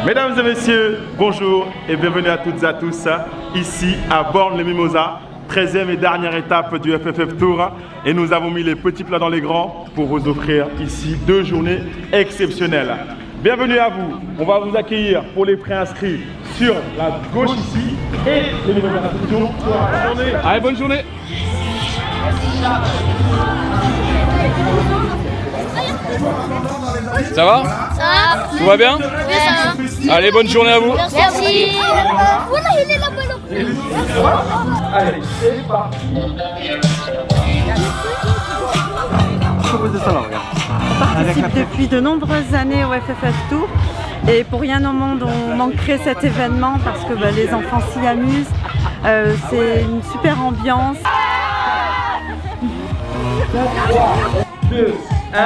Mesdames et messieurs, bonjour et bienvenue à toutes et à tous ici à Born-les-Mimosas, 13e et dernière étape du FFF Tour. Et nous avons mis les petits plats dans les grands pour vous offrir ici 2 journées exceptionnelles. Bienvenue à vous, on va vous accueillir pour les préinscrits sur la gauche ici et les nouvelles inscriptions. Bonne journée. Allez, bonne journée. Ça va? Ça va? Tout va bien? Oui, ça va. Allez, bonne journée à vous. Merci. Voilà, il est là-bas. Allez, c'est parti. On participe depuis de nombreuses années au FFF Tour et pour rien au monde on manquerait cet événement parce que les enfants s'y amusent, c'est une super ambiance. 3, 2, 1,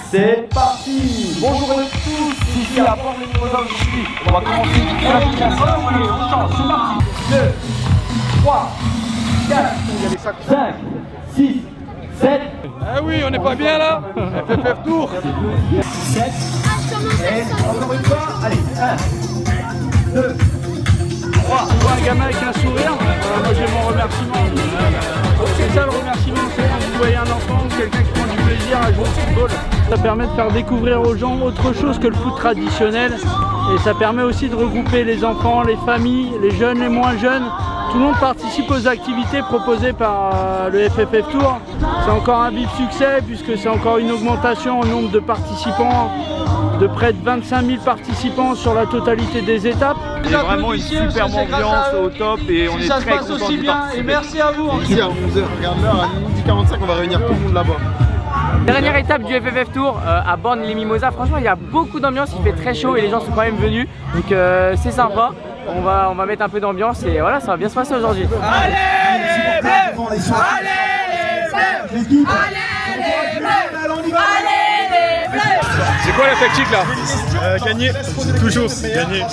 c'est parti. Bonjour à tous, ici à Born-les-Mimosas aujourd'hui. On va commencer la l'application. Allez, on change, c'est parti. 2, 3, 4, 5, 6, 7. Ah oui, on n'est pas bien là. FFF Tour. 7. Et encore une fois, allez, 1, 2, 3. On voit un gamin avec un sourire. Moi j'ai mon remerciement. C'est ça le remerciement, c'est quand vous voyez un enfant ou quelqu'un qui prend du plaisir à jouer au football. Ça permet de faire découvrir aux gens autre chose que le foot traditionnel. Et ça permet aussi de regrouper les enfants, les familles, les jeunes, les moins jeunes. Tout le monde participe aux activités proposées par le FFF Tour. C'est encore un vif succès puisque c'est encore une augmentation en nombre de participants, de près de 25 000 participants sur la totalité des étapes. C'est vraiment une superbe ambiance au top et on est très contents aussi d'y bien. participer. Et merci à vous. Ici à 11h, regarde l'heure, à 12h45 on va réunir tout le monde là-bas. Dernière étape du FFF Tour à Born-les-Mimosas. Franchement il y a beaucoup d'ambiance, il fait très chaud et les gens sont quand même venus. Donc c'est sympa. On va mettre un peu d'ambiance et voilà, ça va bien se passer aujourd'hui. Allez les bleus! Allez les bleus! Allez les bleus! Allez les bleus! C'est quoi la tactique là? Gagner, toujours gagner.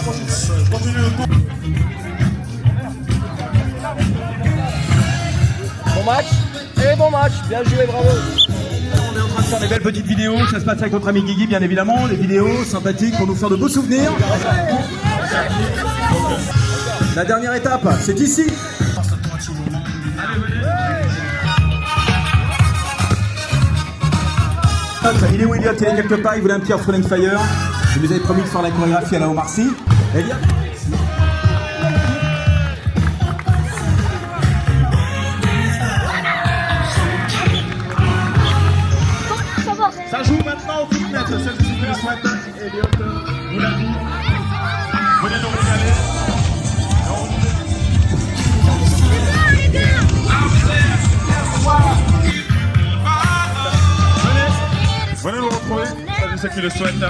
Bon match et bon match, bien joué, bravo. On est en train de faire des belles petites vidéos, ça se passe avec notre ami Guigui bien évidemment, des vidéos sympathiques pour nous faire de beaux souvenirs. La dernière étape, c'est ici. Il est où Elliot? Il est quelque part, il voulait un petit Earth Fire. Je vous avais promis de faire la chorégraphie à la Omar Sy. Elliot? Ça joue maintenant au footmètre, celle qui le souhaite. Elliot, vous l'avez dit. Venez nous régaler. Venez nous retrouver, celle ceux qui le souhaitent.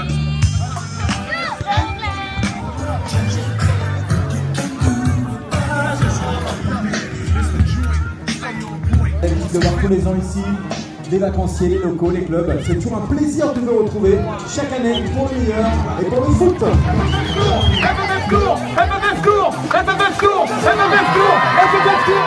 De voir tous les gens ici, des vacanciers, les locaux, les clubs. C'est toujours un plaisir de nous retrouver chaque année pour le meilleur et pour le foot. FFF Tour, FFF Tour, FFF Tour, FFF Tour, FFF Tour.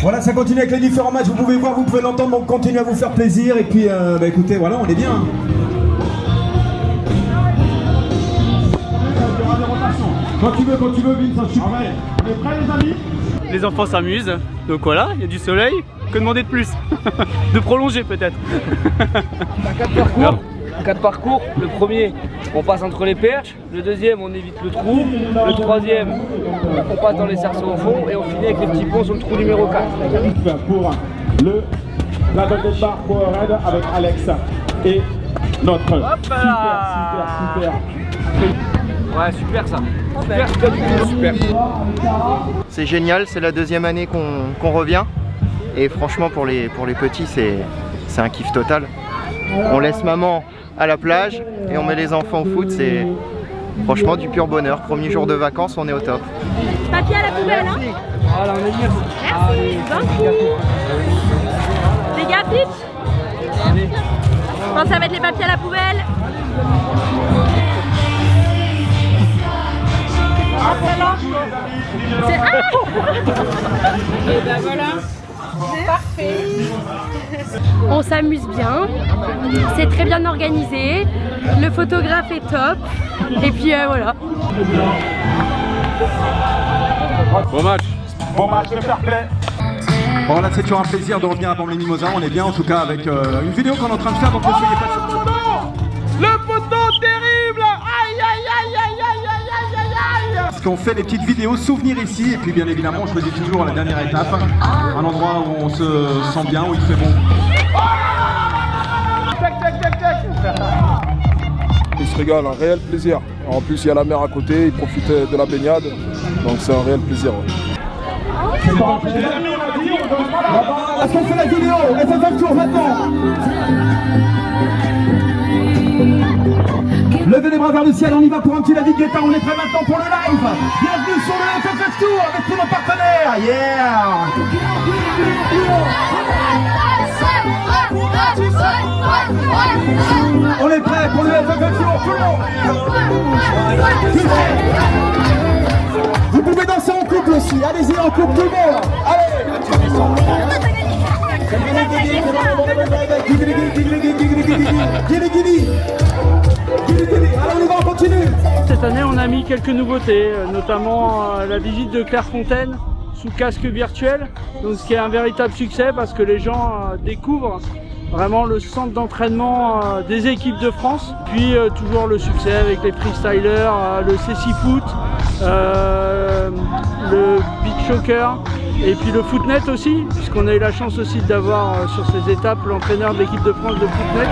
Voilà, ça continue avec les différents matchs. Vous pouvez voir, vous pouvez l'entendre, donc continuez à vous faire plaisir. Et puis, écoutez, voilà, on est bien. Quand tu veux, Vincent, je suis prêt. On est prêts, les amis? Les enfants s'amusent, donc voilà, il y a du soleil. Que demander de plus? De prolonger peut-être. 4 parcours, le premier on passe entre les perches, le deuxième on évite le trou, le troisième on passe dans les cerceaux au fond et on finit avec les petits ponts sur le trou numéro 4. Pour la Golden Bar Powerhead avec Alex et notre super. Ouais, super ça. Super. C'est génial, c'est la 2e année qu'on revient et franchement pour les petits c'est un kiff total. On laisse maman à la plage et on met les enfants au foot, c'est franchement du pur bonheur. Premier jour de vacances, on est au top. Papier à la poubelle, hein? Voilà, on est bien. Merci. Les gars, pitch. Pensez à mettre les papiers à la poubelle. C'est... Ah et ben voilà. Parfait. On s'amuse bien. C'est très bien organisé. Le photographe est top. Et puis voilà. Bon match. Bon match, le fair play. Bon là c'est toujours un plaisir de revenir à Bormes-les-Mimosas, on est bien en tout cas avec une vidéo qu'on est en train de faire, donc ne soyez pas surpris. Le poteau terrible. Aïe aïe aïe aïe aïe aïe aïe aïe aïe. Parce qu'on fait des petites vidéos souvenirs ici, et puis bien évidemment on choisit toujours la dernière étape, un endroit où on se sent bien, où il fait bon. Il se régale, un réel plaisir. En plus il y a la mer à côté, il profite de la baignade, donc c'est un réel plaisir. Est-ce qu'on fait la vidéo? FFF Tour maintenant. Levez les bras vers le ciel, on y va pour un petit David Guetta, on est prêt maintenant pour le live. Bienvenue sur le FFF Tour avec tous nos partenaires. Yeah. On est prêt pour le FFF Tour, tout le monde. Vous pouvez danser en couple aussi, allez-y en couple tout le monde. Allez. Allez, on y va, on continue. Cette année, on a mis quelques nouveautés, notamment la visite de Clairefontaine sous casque virtuel, donc ce qui est un véritable succès parce que les gens découvrent vraiment le centre d'entraînement des équipes de France. Puis toujours le succès avec les freestylers, le C6 Foot, le Big Shocker et puis le Footnet aussi, puisqu'on a eu la chance aussi d'avoir sur ces étapes l'entraîneur de l'équipe de France de Footnet.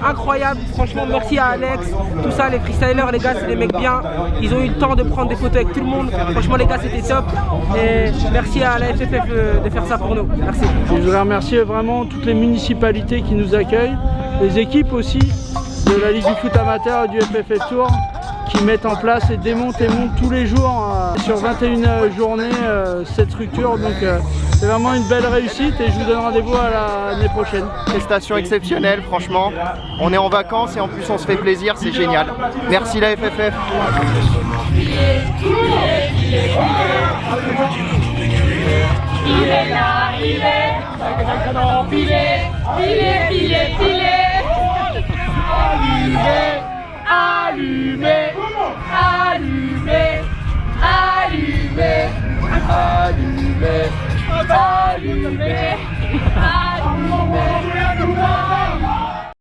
Incroyable, franchement merci à Alex, tout ça, les freestylers, les gars c'est des mecs bien, ils ont eu le temps de prendre des photos avec tout le monde, franchement les gars c'était top et merci à la FFF de faire ça pour nous, merci. Je voudrais remercier vraiment toutes les municipalités qui nous accueillent, les équipes aussi de la Ligue du foot amateur et du FFF Tour qui mettent en place et démontent et montent tous les jours sur 21 journées cette structure, donc c'est vraiment une belle réussite et je vous donne rendez-vous à l'année prochaine. Prestation exceptionnelle, franchement, on est en vacances et en plus on se fait plaisir, c'est génial. Merci la FFF. Il est là, il est allumé, allumé, allumé, allumé, allumé, allumé. Bye.